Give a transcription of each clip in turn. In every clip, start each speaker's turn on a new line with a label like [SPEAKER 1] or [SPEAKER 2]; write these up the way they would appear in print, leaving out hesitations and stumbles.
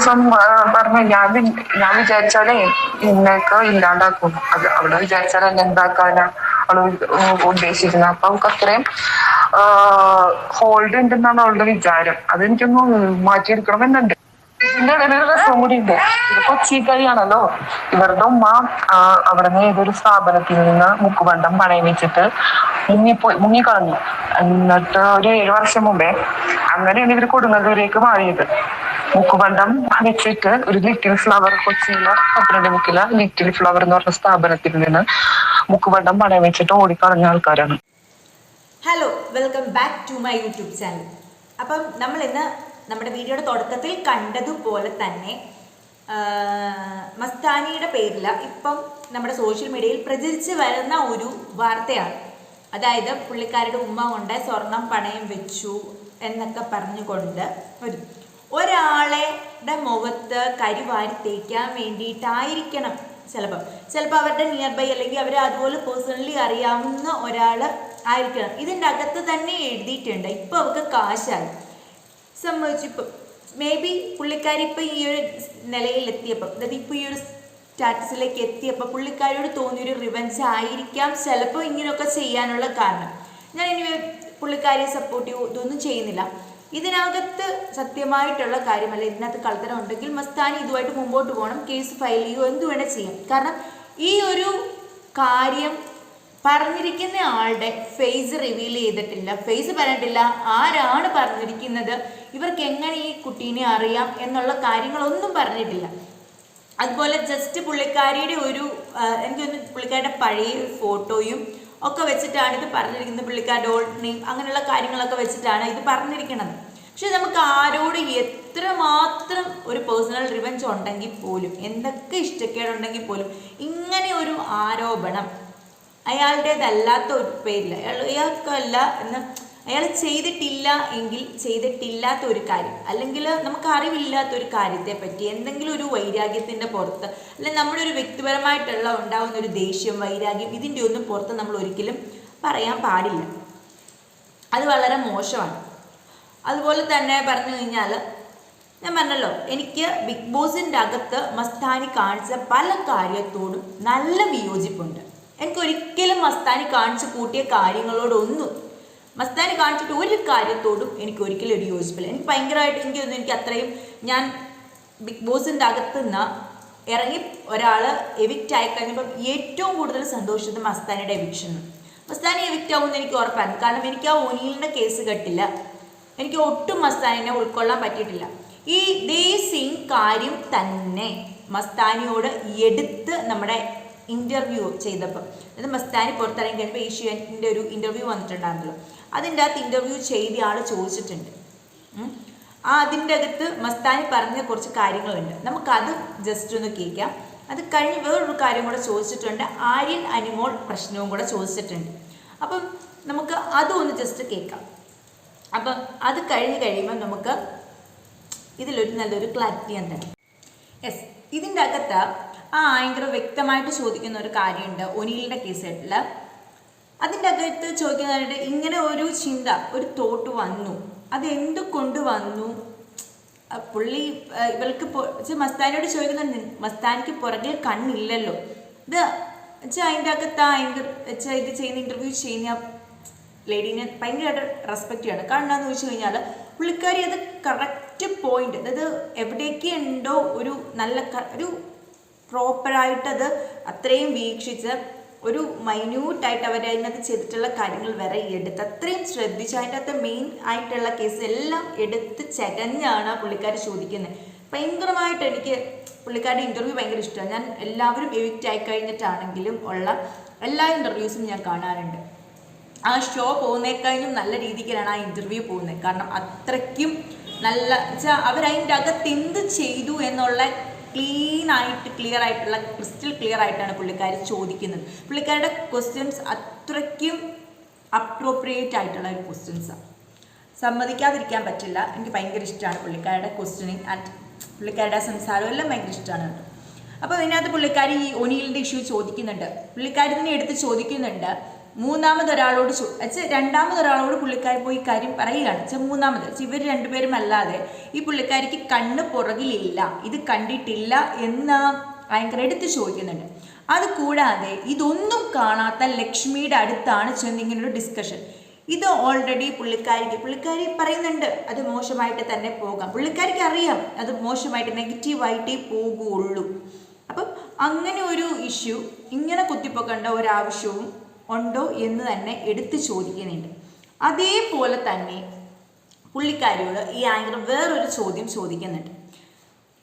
[SPEAKER 1] ദിവസം പറഞ്ഞു ഞാൻ വിചാരിച്ചാലേ ഇന്നൊക്കെ ഇല്ലാണ്ടാക്കും. അത് അവള് വിചാരിച്ചാൽ എന്നെ എന്താക്കാനാ അവള് ഉദ്ദേശിക്കുന്നത്. അപ്പൊ അവൾക്ക് അത്രയും ഹോൾഡ് ഉണ്ടെന്നാണ് അവളുടെ വിചാരം. അതെനിക്കൊന്ന് മാറ്റിയെടുക്കണമെന്നുണ്ട്. ഇതിന്റെ ഇടയിൽ ഒരു രസം കൂടി ഉണ്ട്. ഇത് കൊച്ചി കഴിയാണല്ലോ. ഇവരുടെ ഉമ്മ അവിടെ നിന്ന് ഏതൊരു സ്ഥാപനത്തിൽ നിന്ന് മുക്കുബന്ധം പണയം വെച്ചിട്ട് മുങ്ങിക്കളഞ്ഞു. എന്നിട്ട് ഒരു 7 വർഷം മുമ്പേ അങ്ങനെയാണ് ഇവർ കൊടുങ്ങല്ലൂരേക്ക് മാറിയത്. മുക്കുബന്ധം വെച്ചിട്ട് ഒരു ലിറ്റിൽ ഫ്ലവർ, കൊച്ചിയിലെ 12 ലിറ്റിൽ ഫ്ലവർ എന്ന് പറഞ്ഞ സ്ഥാപനത്തിൽ നിന്ന് മുക്കുബന്ധം പണയം വെച്ചിട്ട് ഓടിക്കളഞ്ഞ ആൾക്കാരാണ്.
[SPEAKER 2] Hello, welcome back to my YouTube channel. അപ്പം നമ്മൾ ഇന്ന് നമ്മുടെ വീഡിയോയുടെ തുടക്കത്തിൽ കണ്ടതുപോലെ തന്നെ മസ്താനിയുടെ പേരിൽ ഇപ്പം നമ്മുടെ സോഷ്യൽ മീഡിയയിൽ പ്രചരിച്ച് വരുന്ന ഒരു വാർത്തയാണ്. അതായത് പുള്ളിക്കാരുടെ ഉമ്മ കൊണ്ട് സ്വർണം പണയം വെച്ചു എന്നൊക്കെ പറഞ്ഞുകൊണ്ട് ഒരാളുടെ മുഖത്ത് കരിവാരി തേക്കാൻ വേണ്ടിയിട്ടായിരിക്കണം ചിലപ്പോൾ അവരുടെ നിയർ ബൈ അല്ലെങ്കിൽ അവരെ അതുപോലെ പേഴ്സണലി അറിയാവുന്ന ഒരാൾ ആയിരിക്കണം. ഇതിൻ്റെ അകത്ത് തന്നെ എഴുതിയിട്ടുണ്ട് ഇപ്പം അവർക്ക് കാശായി സംഭവിച്ചു. ഇപ്പം മേ ബി പുള്ളിക്കാരി ഇപ്പം ഈ ഒരു നിലയിലെത്തിയപ്പം, അതായത് ഇപ്പോൾ ഈ ഒരു സ്റ്റാറ്റസിലേക്ക് എത്തിയപ്പോൾ പുള്ളിക്കാരിയോട് തോന്നിയൊരു റിവെഞ്ച് ആയിരിക്കാം ചിലപ്പോൾ ഇങ്ങനെയൊക്കെ ചെയ്യാനുള്ള കാരണം. ഞാൻ ഇനി പുള്ളിക്കാരിയെ സപ്പോർട്ട് ഇതൊന്നും ചെയ്യുന്നില്ല. ഇതിനകത്ത് സത്യമായിട്ടുള്ള കാര്യമല്ല, ഇതിനകത്ത് കള്ളത്തരം ഉണ്ടെങ്കിൽ മസ്താനി ഇതുമായിട്ട് മുമ്പോട്ട് പോകണം, കേസ് ഫയൽ ചെയ്യുകയോ എന്ത് വേണേൽ ചെയ്യാം. കാരണം ഈ ഒരു കാര്യം പറഞ്ഞിരിക്കുന്ന ആളുടെ ഫേസ് റിവീൽ ചെയ്തിട്ടില്ല, ഫേസ് പറഞ്ഞിട്ടില്ല, ആരാണ് പറഞ്ഞിരിക്കുന്നത്, ഇവർക്ക് എങ്ങനെ ഈ കുട്ടീനെ അറിയാം എന്നുള്ള കാര്യങ്ങളൊന്നും പറഞ്ഞിട്ടില്ല. അതുപോലെ ജസ്റ്റ് പുള്ളിക്കാരിയുടെ എനിക്കൊന്ന് പുള്ളിക്കാരുടെ പഴയ ഫോട്ടോയും ഒക്കെ വെച്ചിട്ടാണ് ഇത് പറഞ്ഞിരിക്കുന്നത്. പുള്ളിക്കാരുടെ ഓൾഡ് നെയിം അങ്ങനെയുള്ള കാര്യങ്ങളൊക്കെ വെച്ചിട്ടാണ് ഇത് പറഞ്ഞിരിക്കുന്നത്. പക്ഷെ നമുക്ക് ആരോട് എത്രമാത്രം ഒരു പേഴ്സണൽ റിവെഞ്ച് ഉണ്ടെങ്കിൽ പോലും, എന്തൊക്കെ ഇഷ്ടക്കേടുണ്ടെങ്കിൽ പോലും ഇങ്ങനെ ഒരു ആരോപണം അയാളുടേതല്ലാത്ത ഒരു പേരില്ല, അയാൾക്കല്ല എന്ന് അയാൾ ചെയ്തിട്ടില്ല എങ്കിൽ ചെയ്തിട്ടില്ലാത്ത ഒരു കാര്യം, അല്ലെങ്കിൽ നമുക്ക് അറിവില്ലാത്തൊരു കാര്യത്തെ പറ്റി എന്തെങ്കിലും ഒരു വൈരാഗ്യത്തിൻ്റെ പുറത്ത്, അല്ലെങ്കിൽ നമ്മുടെ ഒരു വ്യക്തിപരമായിട്ടുള്ള ഉണ്ടാകുന്ന ഒരു ദേഷ്യം, വൈരാഗ്യം, ഇതിൻ്റെ ഒന്നും പുറത്ത് നമ്മൾ ഒരിക്കലും പറയാൻ പാടില്ല. അത് വളരെ മോശമാണ്. അതുപോലെ തന്നെ പറഞ്ഞു കഴിഞ്ഞാൽ ഞാൻ പറഞ്ഞല്ലോ, എനിക്ക് ബിഗ് ബോസിൻ്റെ അകത്ത് മസ്താനി കാണിച്ച പല കാര്യത്തോടും നല്ല വിയോജിപ്പുണ്ട്. എനിക്കൊരിക്കലും മസ്താനി കാണിച്ച് കൂട്ടിയ കാര്യങ്ങളോടൊന്നും, മസ്താനി കാണിച്ചിട്ട് ഒരു കാര്യത്തോടും എനിക്ക് ഒരിക്കലും ഒരു യോജിപ്പില്ല. എനിക്ക് ഭയങ്കരമായിട്ട് എനിക്ക് അത്രയും, ഞാൻ ബിഗ് ബോസിൻ്റെ അകത്ത് നിന്ന് ഇറങ്ങി ഒരാൾ എവിക്റ്റ് ആയി കഴിഞ്ഞപ്പം ഏറ്റവും കൂടുതൽ സന്തോഷിച്ചത് മസ്താനിയുടെ എവിക്ഷന്. മസ്താനി എവിക്റ്റ് ആവുമെന്ന് എനിക്ക് ഉറപ്പായിരുന്നു. കാരണം എനിക്ക് ആ ഒനിലിൻ്റെ കേസ് കെട്ടില്ല, എനിക്ക് ഒട്ടും മസ്താനിനെ ഉൾക്കൊള്ളാൻ പറ്റിയിട്ടില്ല. ഈ ദേ സെയിം കാര്യം തന്നെ മസ്താനിയോട് എടുത്ത് നമ്മുടെ ഇൻ്റർവ്യൂ ചെയ്തപ്പോൾ, അത് മസ്താനി പുറത്തിറങ്ങി കഴിഞ്ഞപ്പോൾ ഏഷ്യാനെറ്റിൻ്റെ ഒരു ഇൻ്റർവ്യൂ വന്നിട്ടുണ്ടായിരുന്നല്ലോ, അതിൻ്റെ അകത്ത് ഇൻ്റർവ്യൂ ചെയ്ത ആൾ ചോദിച്ചിട്ടുണ്ട്. അതിൻ്റെ അകത്ത് മസ്താനി പറഞ്ഞ കുറച്ച് കാര്യങ്ങളുണ്ട്, നമുക്കത് ജസ്റ്റ് ഒന്ന് കേൾക്കാം. അത് കഴിഞ്ഞ് വേറൊരു കാര്യം കൂടെ ചോദിച്ചിട്ടുണ്ട്, ആര്യൻ അനിമോൾ പ്രശ്നവും കൂടെ ചോദിച്ചിട്ടുണ്ട്. അപ്പം നമുക്ക് അതും ഒന്ന് ജസ്റ്റ് കേൾക്കാം. അപ്പം അത് കഴിയുമ്പോൾ നമുക്ക് ഇതിലൊരു നല്ലൊരു ക്ലാരിറ്റി എന്താണ്. യെസ്, ഇതിൻ്റെ അകത്ത് ആങ്കർ വ്യക്തമായിട്ട് ചോദിക്കുന്ന ഒരു കാര്യമുണ്ട് ഒനിലിൻ്റെ കേസായിട്ടുള്ള. അതിൻ്റെ അകത്ത് ചോദിക്കുന്നതായിട്ട് ഇങ്ങനെ ഒരു ചിന്ത, ഒരു തോട്ട് വന്നു, അത് എന്തുകൊണ്ട് വന്നു, പുള്ളി ഇവൾക്ക് മസ്താനിയോട് ചോദിക്കുന്നുണ്ട്, മസ്താനിക്ക് പുറകിൽ കണ്ണില്ലല്ലോ. ഇത് വെച്ചാൽ അതിൻ്റെ അകത്ത് ആങ്കർ വെച്ചാൽ ഇത് ചെയ്യുന്ന ഇൻ്റർവ്യൂ ചെയ്യുന്ന ലേഡീനെ ഭയങ്കരമായിട്ട് റെസ്പെക്റ്റ് ചെയ്യണം. കാരണം എന്താണെന്ന് ചോദിച്ചു കഴിഞ്ഞാൽ പുള്ളിക്കാരി അത് കറക്റ്റ് പോയിന്റ്, അതായത് എവിടേക്ക് ഉണ്ടോ ഒരു നല്ല ഒരു പ്രോപ്പറായിട്ടത് അത്രയും വീക്ഷിച്ച് ഒരു മൈന്യൂട്ടായിട്ട് അവർ അതിനകത്ത് ചെയ്തിട്ടുള്ള കാര്യങ്ങൾ വരെ എടുത്ത് അത്രയും ശ്രദ്ധിച്ച് അതിൻ്റെ അകത്ത് മെയിൻ ആയിട്ടുള്ള കേസ് എല്ലാം എടുത്ത് ചകഞ്ഞാണ് പുള്ളിക്കാരി ചോദിക്കുന്നത്. ഭയങ്കരമായിട്ട് എനിക്ക് പുള്ളിക്കാരുടെ ഇൻ്റർവ്യൂ ഭയങ്കര ഇഷ്ടമാണ്. ഞാൻ എല്ലാവരും എവിക്റ്റ് ആയി കഴിഞ്ഞിട്ടാണെങ്കിലും ഉള്ള എല്ലാ ഇൻ്റർവ്യൂസും ഞാൻ കാണാറുണ്ട്. ആ ഷോ പോകുന്നേക്കഴിഞ്ഞും നല്ല രീതിക്കാണ് ആ ഇൻ്റർവ്യൂ പോകുന്നത്. കാരണം അത്രയ്ക്കും നല്ല വെച്ചാൽ അവരതിൻ്റെ അകത്ത് എന്ത് ചെയ്തു എന്നുള്ള ക്ലിയർ ആയിട്ടുള്ള ക്രിസ്റ്റൽ ക്ലിയർ ആയിട്ടാണ് പുള്ളിക്കാരി ചോദിക്കുന്നത്. പുള്ളിക്കാരുടെ ക്വസ്റ്റ്യൻസ് അത്രയ്ക്കും അപ്രോപ്രിയേറ്റ് ആയിട്ടുള്ള ഒരു ക്വസ്റ്റ്യൻസാണ്, സമ്മതിക്കാതിരിക്കാൻ പറ്റില്ല. എനിക്ക് ഭയങ്കര ഇഷ്ടമാണ് പുള്ളിക്കാരുടെ ക്വസ്റ്റ്യനിങ് ആൻഡ് പുള്ളിക്കാരുടെ സംസാരം എല്ലാം ഭയങ്കര ഇഷ്ടമാണ്. അപ്പോൾ ഇതിനകത്ത് പുള്ളിക്കാരി ഈ ഒനിലിൻ്റെ ഇഷ്യൂ ചോദിക്കുന്നുണ്ട്. പുള്ളിക്കാരി തന്നെ എടുത്ത് ചോദിക്കുന്നുണ്ട്, മൂന്നാമതൊരാളോട് രണ്ടാമതൊരാളോട് പുള്ളിക്കാരി പോയി കാര്യം പറയുകയാണ് മൂന്നാമത് ഇവർ രണ്ടുപേരും അല്ലാതെ ഈ പുള്ളിക്കാരിക്ക് കണ്ണ് പുറകിലില്ല, ഇത് കണ്ടിട്ടില്ല എന്ന് ഭയങ്കര എടുത്ത് ചോദിക്കുന്നുണ്ട്. അതുകൂടാതെ ഇതൊന്നും കാണാത്ത ലക്ഷ്മിയുടെ അടുത്താണ് ചെന്നിങ്ങനൊരു ഡിസ്കഷൻ. ഇത് ഓൾറെഡി പുള്ളിക്കാരി പറയുന്നുണ്ട് അത് മോശമായിട്ട് തന്നെ പോകാം. പുള്ളിക്കാരിക്ക് അറിയാം അത് മോശമായിട്ട് നെഗറ്റീവായിട്ടേ പോകുള്ളൂ. അപ്പം അങ്ങനെ ഒരു ഇഷ്യൂ ഇങ്ങനെ കുത്തിപ്പൊക്കേണ്ട ഒരാവശ്യവും ഉണ്ടോ എന്ന് തന്നെ എടുത്ത് ചോദിക്കുന്നുണ്ട്. അതേപോലെ തന്നെ പുള്ളിക്കാരിയോട് ഈ ആങ്കർ വേറൊരു ചോദ്യം ചോദിക്കുന്നുണ്ട്.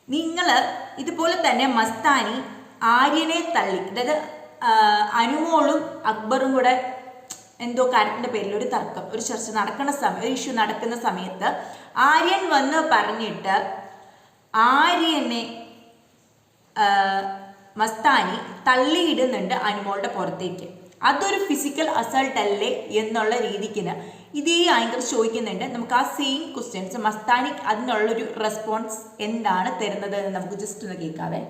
[SPEAKER 2] നിങ്ങൾ ഇതുപോലെ തന്നെ മസ്താനി ആര്യനെ തള്ളി, അതായത് അനുമോളും അക്ബറും കൂടെ എന്തോ കാര്യത്തിൻ്റെ പേരിൽ ഒരു തർക്കം, ഒരു ചർച്ച നടക്കുന്ന സമയം, ഒരു ഇഷ്യൂ നടക്കുന്ന സമയത്ത് ആര്യൻ വന്ന് പറഞ്ഞിട്ട് ആര്യനെ മസ്താനി തള്ളിയിടുന്നുണ്ട് അനുമോളുടെ പുറത്തേക്ക്. അതൊരു ഫിസിക്കൽ അസൾട്ട് അല്ലേ എന്നുള്ള രീതിക്കിന് ഇതേ ആങ്കർ ചോദിക്കുന്നുണ്ട്. നമുക്ക് ആ സെയിം ക്വസ്റ്റ്യൻസ് മസ്താനി അതിനുള്ളൊരു റെസ്പോൺസ് എന്താണ് തരുന്നത് എന്ന് നമുക്ക് ജസ്റ്റ് ഒന്ന് കേൾക്കാവേ.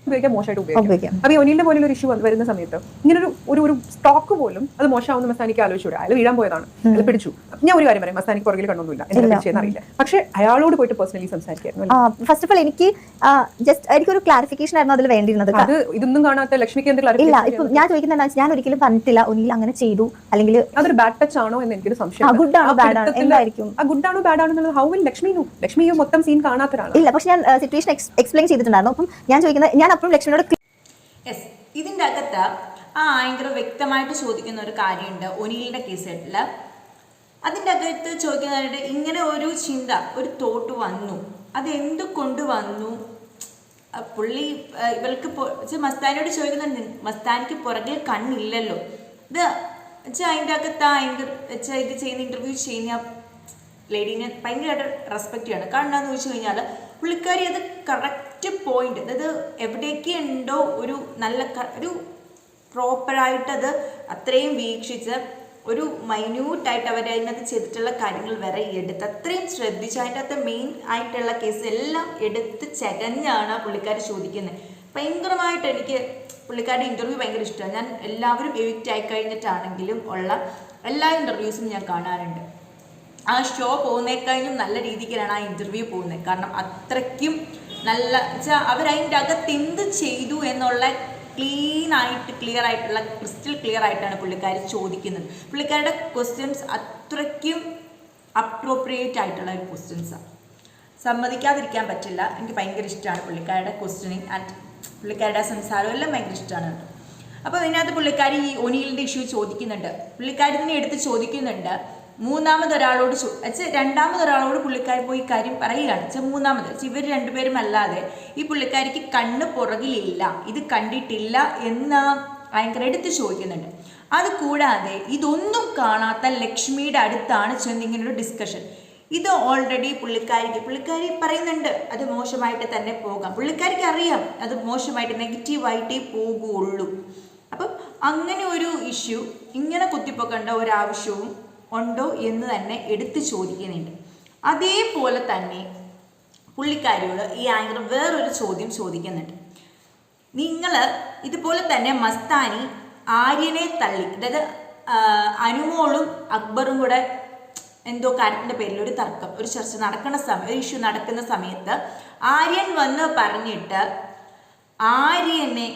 [SPEAKER 3] ഉപയോഗിക്കാം, മോശമായിട്ട് ഉപയോഗിക്കാം. അപ്പൊ ഈ ഒനിലിന്റെ പോലെ ഒരു ഇഷ്യൂ വരുന്ന സമയത്ത് ഇങ്ങനെ ഒരു സ്റ്റോക്ക് പോലും അത് മോശമാവുന്ന മസ്താനിക്ക് ആലോചിച്ചൂടെ? അയാൾ വീഴാൻ പോയതാണ്, അയാൾ പിടിച്ചു. ഞാൻ ഒരു കാര്യം പറയാം, മസ്താനിക്ക് പുറകിൽ കണ്ടൊന്നുമില്ല, എന്താ ചെയ്യുന്ന അറിയില്ല, പക്ഷെ അയാളോട് പോയിട്ട് പേഴ്സണലി സംസാരിക്കായിരുന്നു.
[SPEAKER 4] ഫസ്റ്റ് ഓഫ് ഓൾ എനിക്കൊരു ക്ലാരിഫിക്കേഷൻ ആയിരുന്നു അതിൽ വേണ്ടിയിരുന്നത്.
[SPEAKER 3] അത് ഇതൊന്നും കാണാത്ത ലക്ഷ്മിക്ക് എന്ത്
[SPEAKER 4] ഇല്ല. ഇപ്പൊ ഞാൻ ചോദിക്കുന്നത് ഞാൻ ഒരിക്കലും പറഞ്ഞിട്ടില്ല ഒനിൽ അങ്ങനെ ചെയ്തു, അല്ലെങ്കിൽ
[SPEAKER 3] അതൊരു ബാഡ് ടച്ച് ആണോ എന്ന് എനിക്കൊരു സംശയം.
[SPEAKER 4] ഗുഡ് ആണോ ബാഡ് ആണോ എന്തായിരിക്കും?
[SPEAKER 3] ഗുഡ് ആണോ ബാഡ് ആണോ എന്നുള്ളത് ഹൗ വിൽ ലക്ഷ്മി മൊത്തം സീൻ കാണാത്തതാണ്.
[SPEAKER 4] ഇല്ല, പക്ഷെ ഞാൻ സിറ്റുവേഷൻ എക്സ്പ്ലെയിൻ ചെയ്തിട്ടുണ്ടായിരുന്നു. അപ്പം ഞാൻ ചോദിക്കുന്നത്, ഞാൻ അപ്പോഴും ലക്ഷ്മിയോട്
[SPEAKER 2] ഇതിൻ്റെ അകത്ത് ആ ആങ്കർ വ്യക്തമായിട്ട് ചോദിക്കുന്ന ഒരു കാര്യമുണ്ട് ഒനിലിൻ്റെ കേസിൽ. അതിൻ്റെ അകത്ത് ചോദിക്കുന്നതായിട്ട് ഇങ്ങനെ ഒരു ചിന്ത, ഒരു തോട്ട് വന്നു, അത് എന്തുകൊണ്ട് വന്നു? പുള്ളി ഇവൾക്ക് മസ്താനിയോട് ചോദിക്കുന്നുണ്ട്, മസ്താനിക്ക് പുറകിൽ കണ്ണില്ലല്ലോ. ഇത് അതിൻ്റെ അകത്ത് ആ ആങ്കർ ഇത് ചെയ്യുന്ന ഇൻ്റർവ്യൂ ചെയ്യുന്ന ലേഡീനെ ഭയങ്കരമായിട്ട് റെസ്പെക്റ്റ് ചെയ്യണം. കാരണം എന്താണെന്ന് ചോദിച്ചു കഴിഞ്ഞാൽ പുള്ളിക്കാരി അത് കറക്റ്റ് പോയിന്റ്, അതായത് എവിടേക്ക് ഉണ്ടോ ഒരു നല്ല ഒരു പ്രോപ്പറായിട്ടത് അത്രയും വീക്ഷിച്ച് ഒരു മൈന്യൂട്ടായിട്ട് അവർ അതിനകത്ത് ചെയ്തിട്ടുള്ള കാര്യങ്ങൾ വരെ എടുത്ത് അത്രയും ശ്രദ്ധിച്ച് അതിൻ്റെ അകത്ത് മെയിൻ ആയിട്ടുള്ള കേസ് എല്ലാം എടുത്ത് ചകഞ്ഞാണ് പുള്ളിക്കാരി ചോദിക്കുന്നത്. ഭയങ്കരമായിട്ട് എനിക്ക് പുള്ളിക്കാരുടെ ഇൻ്റർവ്യൂ ഭയങ്കര ഇഷ്ടമാണ്. ഞാൻ എല്ലാവരും എവിക്റ്റ് ആയി കഴിഞ്ഞിട്ടാണെങ്കിലും ഉള്ള എല്ലാ ഇൻ്റർവ്യൂസും ഞാൻ കാണാറുണ്ട്. ആ ഷോ പോകുന്നേക്കഴിഞ്ഞും നല്ല രീതിക്കാണ് ആ ഇൻ്റർവ്യൂ പോകുന്നത്. കാരണം അത്രയ്ക്കും നല്ല വെച്ചാൽ അവരതിൻ്റെ അകത്ത് എന്ത് ചെയ്തു എന്നുള്ള ക്ലിയർ ആയിട്ടുള്ള ക്രിസ്റ്റൽ ക്ലിയർ ആയിട്ടാണ് പുള്ളിക്കാരി ചോദിക്കുന്നത്. പുള്ളിക്കാരുടെ ക്വസ്റ്റ്യൻസ് അത്രയ്ക്കും അപ്രോപ്രിയേറ്റ് ആയിട്ടുള്ള ഒരു ക്വസ്റ്റ്യൻസാണ്. സമ്മതിക്കാതിരിക്കാൻ പറ്റില്ല. എനിക്ക് ഭയങ്കര ഇഷ്ടമാണ് പുള്ളിക്കാരുടെ ക്വസ്റ്റ്യനിങ് ആൻഡ് പുള്ളിക്കാരുടെ സംസാരം എല്ലാം ഭയങ്കര ഇഷ്ടമാണ്. അപ്പോൾ ഇതിനകത്ത് പുള്ളിക്കാരി ഈ ഒനിലിൻ്റെ ഇഷ്യൂ ചോദിക്കുന്നുണ്ട്. പുള്ളിക്കാരി തന്നെ എടുത്ത് ചോദിക്കുന്നുണ്ട്. രണ്ടാമതൊരാളോട് പുള്ളിക്കാരി പോയി കാര്യം പറയുകയാണ് മൂന്നാമത് ഇവർ രണ്ടുപേരും അല്ലാതെ ഈ പുള്ളിക്കാരിക്ക് കണ്ണ് പുറകിലില്ല, ഇത് കണ്ടിട്ടില്ല എന്ന് ഭയങ്കര എടുത്ത് ചോദിക്കുന്നുണ്ട്. അതുകൂടാതെ ഇതൊന്നും കാണാത്ത ലക്ഷ്മിയുടെ അടുത്താണ് ചെന്നിങ്ങനൊരു ഡിസ്കഷൻ. ഇത് ഓൾറെഡി പുള്ളിക്കാരി പറയുന്നുണ്ട് അത് മോശമായിട്ട് തന്നെ പോകാം. പുള്ളിക്കാരിക്ക് അറിയാം അത് മോശമായിട്ട് നെഗറ്റീവായിട്ടേ പോകുള്ളൂ. അപ്പം അങ്ങനെ ഒരു ഇഷ്യൂ ഇങ്ങനെ കുത്തിപ്പൊക്കേണ്ട ഒരാവശ്യവും ഉണ്ടോ എന്ന് തന്നെ എടുത്ത് ചോദിക്കുന്നുണ്ട്. അതേപോലെ തന്നെ പുള്ളിക്കാരിയോട് ഈ ആങ്കർ വേറൊരു ചോദ്യം ചോദിക്കുന്നുണ്ട്. നിങ്ങൾ ഇതുപോലെ തന്നെ മസ്താനി ആര്യനെ തള്ളി, അതായത് അനുമോളും അക്ബറും കൂടെ എന്തോ കാര്യത്തിൻ്റെ പേരിൽ ഒരു തർക്കം, ഒരു ചർച്ച നടക്കുന്ന സമയം, ഒരു ഇഷ്യൂ നടക്കുന്ന സമയത്ത് ആര്യൻ വന്ന് പറഞ്ഞിട്ട് ആര്യനെ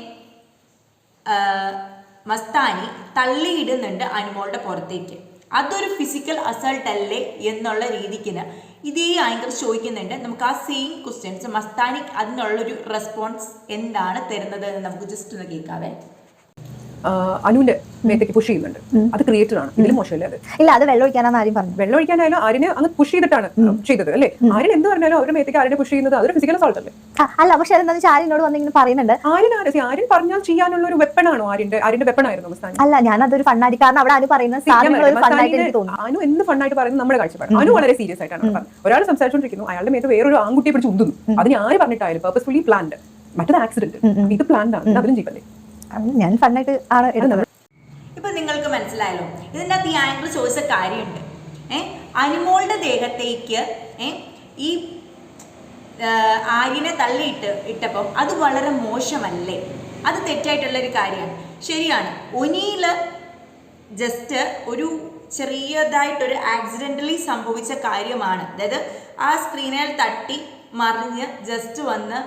[SPEAKER 2] മസ്താനി തള്ളിയിടുന്നുണ്ട് അനുമോളുടെ പുറത്തേക്ക്. അതൊരു ഫിസിക്കൽ അസൾട്ട് അല്ലേ എന്നുള്ള രീതിക്കിന് ഇതേ ആങ്കർ ചോദിക്കുന്നുണ്ട്. നമുക്ക് ആ സെയിം ക്വസ്റ്റ്യൻസ് മസ്താനി അതിനുള്ളൊരു റെസ്പോൺസ് എന്താണ് തരുന്നത് എന്ന് നമുക്ക് ജസ്റ്റ് ഒന്ന് കേൾക്കാവേ.
[SPEAKER 3] അനുവിന്റെ മേത്തേക്ക് പുഷ് ചെയ്യുന്നുണ്ട്. അത് ക്രിയേറ്റഡ് ആണ്. ഇതിൽ മോശമല്ലേ? അത്
[SPEAKER 4] ഇല്ല, അത് വെള്ളം ഒഴിക്കാനാണ് ആരും പറഞ്ഞു.
[SPEAKER 3] വെള്ളം ഒഴിക്കാനായാലും ആര്യനെ അങ്ങ് പുഷ് ചെയ്തിട്ടാണ് ചെയ്തത് അല്ലേ? ആര്യൻ എന്ത് പറഞ്ഞാലും അവരുടെ മേത്തേക്ക് ആര്യനെ പുഷ് ചെയ്യുന്നത് അതൊരു ഫിസിക്കൽ അസോൾട്ട് അല്ലേ?
[SPEAKER 4] അല്ല, പക്ഷെ അതെന്താ വെച്ചാൽ ആര്യനോട് വന്നിങ്ങനെ പറയുന്നുണ്ട്.
[SPEAKER 3] ആര്യൻ പറഞ്ഞാൽ ചെയ്യാനുള്ള ഒരു വെപ്പണാണോ ആര്യന്റെ വെപ്പണായിരുന്നു മസ്താനി?
[SPEAKER 4] അല്ല, ഞാനതൊരു ഫണ്ണായിട്ട്, കാരണം അവിടെ അനു പറയുന്ന
[SPEAKER 3] അനു എന്ത് ഫണ്ണായിട്ട് പറയുന്നത് നമ്മുടെ കാഴ്ചപ്പാട്. അനു വളരെ സീരിയസ് ആയിട്ടാണ് പറഞ്ഞത്. ഒരാൾ സംസാരിച്ചുകൊണ്ടിരിക്കുന്നു, അയാളുടെ മേത്ത് വേറൊരു ആൺകുട്ടിയെ പിടിച്ച് ഉന്തുന്നു. അതിന് ആര് പറഞ്ഞിട്ടായാലും പേർപ്പസ്ഫുള്ളി പ്ലാൻഡ്. മറ്റൊരു ആക്സിഡന്റ്, ഇത് പ്ലാൻഡ് ആണ്. അതിലും ജീവല്ലേ?
[SPEAKER 4] ഞാൻ ഫണ്ണായിട്ട് ആണ് എടുക്കുന്നത്.
[SPEAKER 2] ഇപ്പൊ നിങ്ങൾക്ക് മനസ്സിലായല്ലോ ഇതിൻ്റെ അകത്ത് ഈ ആങ്കർ ചോദിച്ച കാര്യമുണ്ട്. അനുമോളുടെ ദേഹത്തേക്ക് ഈ ആര്യനെ ഇട്ടപ്പം അത് വളരെ മോശമല്ലേ? അത് തെറ്റായിട്ടുള്ളൊരു കാര്യമാണ്. ശരിയാണ്, ഒനിയിൽ ജസ്റ്റ് ഒരു ചെറിയതായിട്ടൊരു ആക്സിഡൻ്റലി സംഭവിച്ച കാര്യമാണ്. അതായത് ആ സ്ക്രീനിൽ തട്ടി മറിഞ്ഞ് ജസ്റ്റ് വന്ന്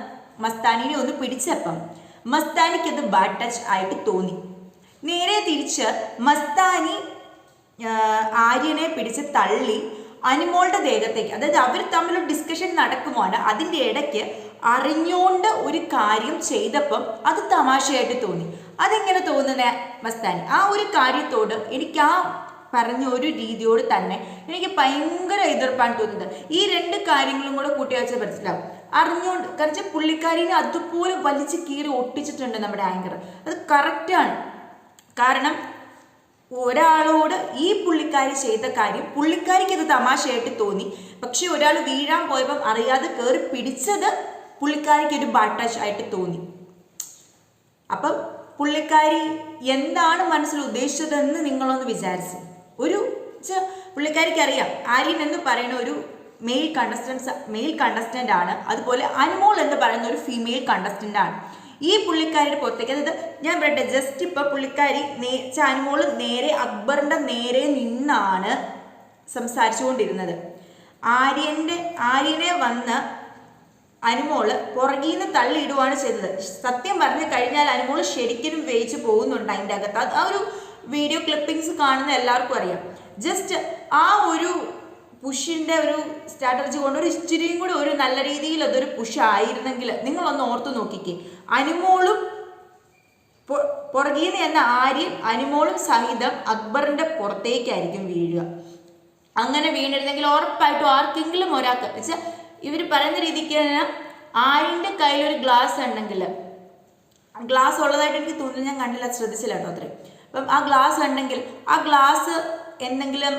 [SPEAKER 2] മസ്താനിനെ ഒന്ന് പിടിച്ചപ്പം മസ്താനിക്ക് അത് ബാഡ് ടച്ച് ആയിട്ട് തോന്നി. നേരെ തിരിച്ച് മസ്താനി ആര്യനെ പിടിച്ച് തള്ളി അനുമോളുടെ ദേഹത്തേക്ക്, അതായത് അവർ തമ്മിലൊരു ഡിസ്കഷൻ നടക്കുവാണ്, അതിൻ്റെ ഇടയ്ക്ക് അറിഞ്ഞുകൊണ്ട് ഒരു കാര്യം ചെയ്തപ്പം അത് തമാശയായിട്ട് തോന്നി. അതെങ്ങനെ തോന്നുന്ന മസ്താനി? ആ ഒരു കാര്യത്തോട് എനിക്ക് ആ പറഞ്ഞ ഒരു രീതിയോട് തന്നെ എനിക്ക് ഭയങ്കര എതിർപ്പാണ് തോന്നുന്നത്. ഈ രണ്ട് കാര്യങ്ങളും കൂടെ കൂട്ടി വെച്ചാൽ മനസ്സിലാവും. അറിഞ്ഞുകൊണ്ട്, കാരണം പുള്ളിക്കാരിനെ അതുപോലെ വലിച്ച് കീറി ഒട്ടിച്ചിട്ടുണ്ട് നമ്മുടെ ആങ്കർ. അത് കറക്റ്റാണ്. കാരണം ഒരാളോട് ഈ പുള്ളിക്കാരി ചെയ്ത കാര്യം പുള്ളിക്കാരിക്ക് ഇത് തമാശയായിട്ട് തോന്നി. പക്ഷെ ഒരാൾ വീഴാൻ പോയപ്പം അറിയാതെ കയറി പിടിച്ചത് പുള്ളിക്കാരിക്ക് ഒരു ബാഡ് ടച്ച് ആയിട്ട് തോന്നി. അപ്പം പുള്ളിക്കാരി എന്താണ് മനസ്സിൽ ഉദ്ദേശിച്ചതെന്ന് നിങ്ങളൊന്ന് വിചാരിച്ചു. ഒരു പുള്ളിക്കാരിക്ക് അറിയാം ആര്യൻ എന്ന് പറയുന്ന ഒരു മെയിൽ കണ്ടസ്റ്റന്റ് ആണ്, അതുപോലെ അനുമോൾ എന്ന് പറയുന്ന ഒരു ഫീമെയിൽ കണ്ടസ്റ്റന്റ് ആണ്. ഈ പുള്ളിക്കാരിയുടെ പുറത്തേക്ക്, അതായത് ഞാൻ പറയട്ടെ, ജസ്റ്റ് ഇപ്പൊ പുള്ളിക്കാരി അനുമോള് നേരെ അക്ബറിന്റെ നേരെ നിന്നാണ് സംസാരിച്ചുകൊണ്ടിരുന്നത്. ആര്യനെ വന്ന് അനുമോള് പുറകിൽ നിന്ന് തള്ളിയിടുകയാണ് ചെയ്തത്. സത്യം പറഞ്ഞു കഴിഞ്ഞാൽ അനുമോള് ശരിക്കും വേയിച്ച് പോകുന്നുണ്ട് അതിൻ്റെ അകത്ത്. ആ ഒരു വീഡിയോ ക്ലിപ്പിങ്സ് കാണുന്ന എല്ലാവർക്കും അറിയാം. ജസ്റ്റ് ആ ഒരു പുഷിൻ്റെ ഒരു സ്ട്രാറ്റജി കൊണ്ട് ഒരു ഇച്ചിരിയും കൂടി ഒരു നല്ല രീതിയിൽ അതൊരു പുഷ് ആയിരുന്നെങ്കിൽ നിങ്ങളൊന്ന് ഓർത്തു നോക്കിക്കേ. അനുമോളും പുറകിൽ നിന്ന് എന്ന ആര്യൻ അനുമോളും സഹിതം അക്ബറിന്റെ പുറത്തേക്കായിരിക്കും വീഴുക. അങ്ങനെ വീണിരുന്നെങ്കിൽ ഉറപ്പായിട്ടും ആർക്കെങ്കിലും ഒരാൾക്ക് വെച്ചാൽ ഇവർ പറയുന്ന രീതിക്ക് തന്നെ ആര്യൻ്റെ കയ്യിലൊരു ഗ്ലാസ് ഉണ്ടെങ്കിൽ, ഗ്ലാസ് ഉള്ളതായിട്ട് എനിക്ക് തോന്നുന്നു, ഞാൻ കണ്ടില്ല, ശ്രദ്ധിച്ചില്ല കേട്ടോ അത്രയും. അപ്പം ആ ഗ്ലാസ് ഉണ്ടെങ്കിൽ ആ ഗ്ലാസ് എന്തെങ്കിലും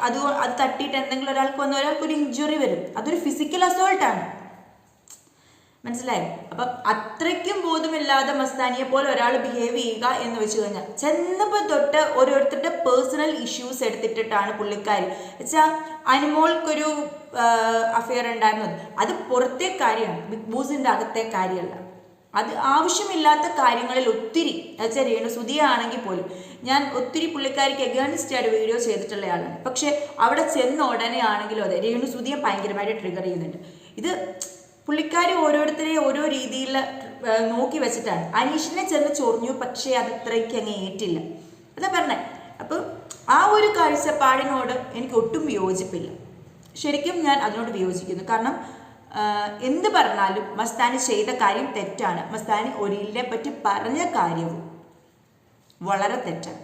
[SPEAKER 2] അത് തട്ടിയിട്ട് എന്തെങ്കിലും ഒരാൾക്ക് വന്ന് ഒരാൾക്കൊരു ഇഞ്ചുറി വരും. അതൊരു ഫിസിക്കൽ അസോൾട്ടാണ്, മനസ്സിലായോ? അപ്പം അത്രയ്ക്കും ബോധമില്ലാതെ മസ്താനിയെ പോലെ ഒരാൾ ബിഹേവ് ചെയ്യുക എന്ന് വെച്ച് കഴിഞ്ഞാൽ ചെന്നപ്പോൾ തൊട്ട് ഓരോരുത്തരുടെ പേഴ്സണൽ ഇഷ്യൂസ് എടുത്തിട്ടിട്ടാണ് പുള്ളിക്കാരി. വെച്ചാൽ അനുമോൾക്കൊരു അഫെയർ ഉണ്ടായിരുന്നത് അത് പുറത്തെ കാര്യമാണ്, ബിഗ് ബോസിൻ്റെ അകത്തെ കാര്യമല്ല. അത് ആവശ്യമില്ലാത്ത കാര്യങ്ങളിൽ ഒത്തിരി, വെച്ചാൽ രേണുസുധിയാണെങ്കിൽ പോലും ഞാൻ ഒത്തിരി പുള്ളിക്കാരിക്ക് എഗേണിസ്റ്റ് ആയിട്ട് വീഡിയോ ചെയ്തിട്ടുള്ളയാളാണ്. പക്ഷെ അവിടെ ചെന്ന ഉടനെ ആണെങ്കിലും അതെ രേണുസുധിയെ ഭയങ്കരമായിട്ട് ട്രിഗർ ചെയ്യുന്നുണ്ട്. ഇത് പുള്ളിക്കാരി ഓരോരുത്തരെയും ഓരോ രീതിയിൽ നോക്കി വെച്ചിട്ടാണ്. അനീഷിനെ ചെന്ന് ചൊറിഞ്ഞു, പക്ഷേ അത് അത്രയ്ക്ക് അങ്ങ് ഏറ്റില്ല. അതാ പറഞ്ഞേ. അപ്പം ആ ഒരു കാഴ്ചപ്പാടിനോട് എനിക്ക് ഒട്ടും വിയോജിപ്പില്ല. ശരിക്കും ഞാൻ അതിനോട് വിയോജിക്കുന്നു. കാരണം എന്ത് പറഞ്ഞാലും മസ്താനി ചെയ്ത കാര്യം തെറ്റാണ്. മസ്താനി ഒരിലിനെ പറ്റി പറഞ്ഞ കാര്യവും വളരെ തെറ്റാണ്.